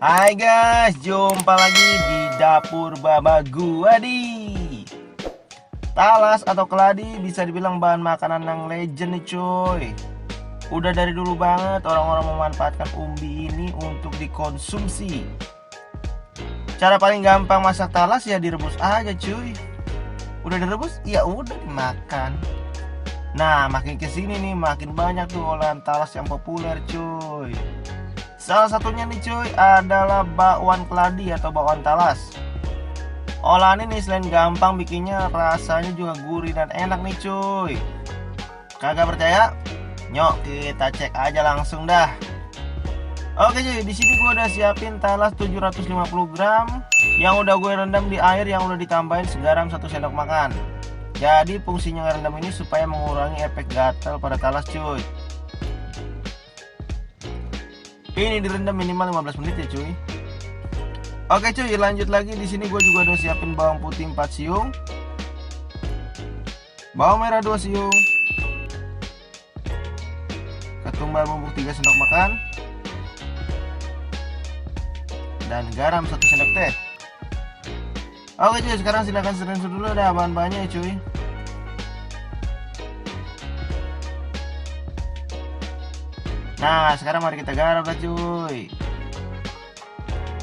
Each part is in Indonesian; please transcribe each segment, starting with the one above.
Hai guys, jumpa lagi di dapur Baba gua di talas atau keladi. Bisa dibilang bahan makanan yang legend nih cuy. Udah dari dulu banget orang-orang memanfaatkan umbi ini untuk dikonsumsi. Cara paling gampang masak talas ya direbus aja cuy. Udah direbus ya udah dimakan. Nah, makin kesini nih makin banyak tuh olahan talas yang populer cuy. Salah satunya nih cuy adalah bakwan keladi atau bakwan talas. Olahan ini selain gampang bikinnya, rasanya juga gurih dan enak nih cuy. Kagak percaya? Nyok kita cek aja langsung dah. Oke cuy, di sini gue udah siapin talas 750 gram yang udah gue rendam di air yang udah ditambahin segaram 1 sendok makan. Jadi fungsinya ngerendam ini supaya mengurangi efek gatal pada talas cuy. Ini direndam minimal 15 menit ya cuy. Oke cuy, lanjut lagi. Di sini gue juga udah siapin bawang putih 4 siung, bawang merah 2 siung, ketumbar bubuk 3 sendok makan, dan garam 1 sendok teh. Oke cuy, sekarang silahkan screenshot dulu dah bahan-bahannya ya cuy. Nah, sekarang mari kita garap lah cuy.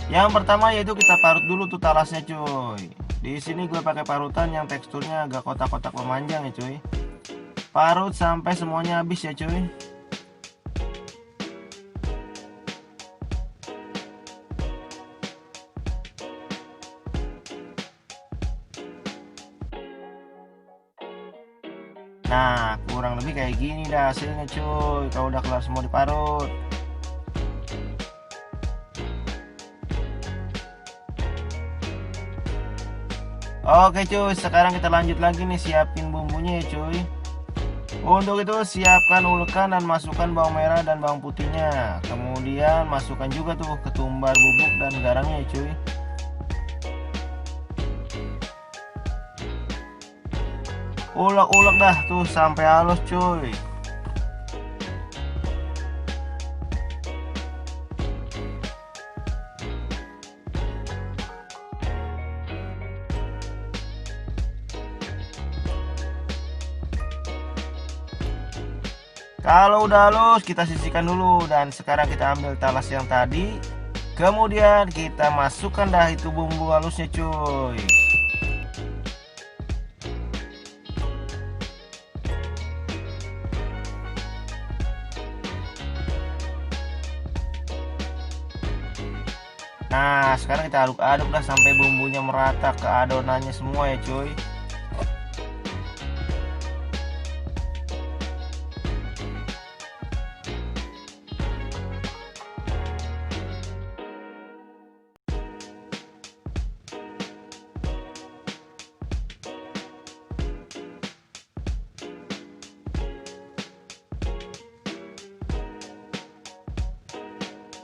Yang pertama yaitu kita parut dulu tuh talasnya cuy. Di sini gue pakai parutan yang teksturnya agak kotak-kotak memanjang ya cuy. Parut sampai semuanya habis ya cuy. Nah, kurang lebih kayak gini dah hasilnya cuy. Kalau udah kelar semua diparut. Oke cuy, sekarang kita lanjut lagi nih siapin bumbunya ya cuy. Untuk itu siapkan ulekan dan masukkan bawang merah dan bawang putihnya. Kemudian masukkan juga tuh ketumbar bubuk dan garamnya ya cuy. Ulek-ulek dah tuh sampai halus cuy. Kalau udah halus kita sisihkan dulu, dan sekarang kita ambil talas yang tadi. Kemudian kita masukkan dah itu bumbu halusnya cuy. Nah, sekarang kita aduk-aduk dah sampai bumbunya merata ke adonannya semua ya cuy.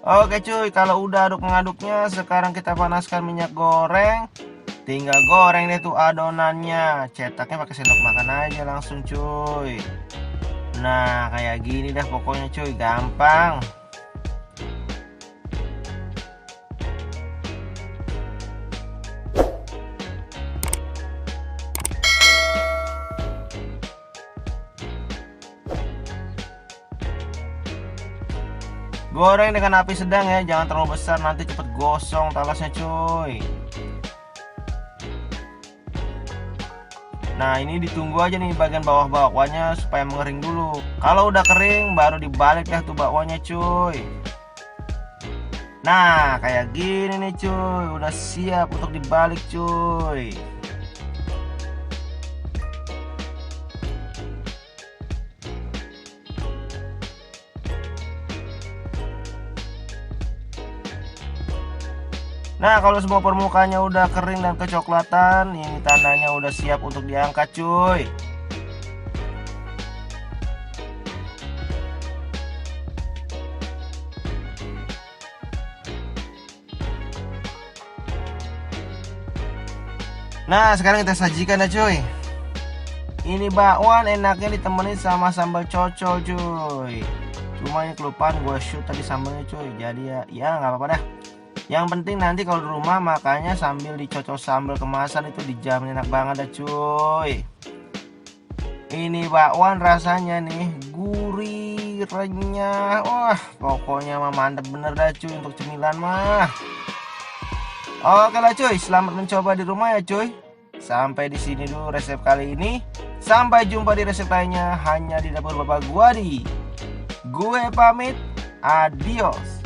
Oke cuy, kalau udah aduk mengaduknya, sekarang kita panaskan minyak goreng. Tinggal goreng deh tuh adonannya. Cetaknya pakai sendok makan aja langsung cuy. Nah, kayak gini dah pokoknya cuy, gampang. Goreng dengan api sedang ya, jangan terlalu besar, nanti cepet gosong talasnya cuy. Nah, ini ditunggu aja nih bagian bawah bakwanya supaya mengering dulu. Kalau udah kering baru dibalik dah tuh bakwanya cuy. Nah, kayak gini nih cuy, udah siap untuk dibalik cuy. Nah, kalau semua permukaannya udah kering dan kecoklatan, ini tandanya udah siap untuk diangkat cuy. Nah, sekarang kita sajikan ya cuy. Ini bakwan enaknya ditemenin sama sambal cocol cuy. Cuma ini kelupaan gue shoot tadi sambalnya cuy. Jadi ya nggak apa-apa dah. Yang penting nanti kalau di rumah makanya sambil dicocok sambal kemasan itu dijamin enak banget dah cuy. Ini bakwan rasanya nih gurih, renyah. Wah, pokoknya mah mantep bener dah cuy untuk cemilan mah. Oke lah cuy, selamat mencoba di rumah ya cuy. Sampai di sini dulu resep kali ini. Sampai jumpa di resep lainnya hanya di dapur Bapak Guadi. Gue pamit. Adios.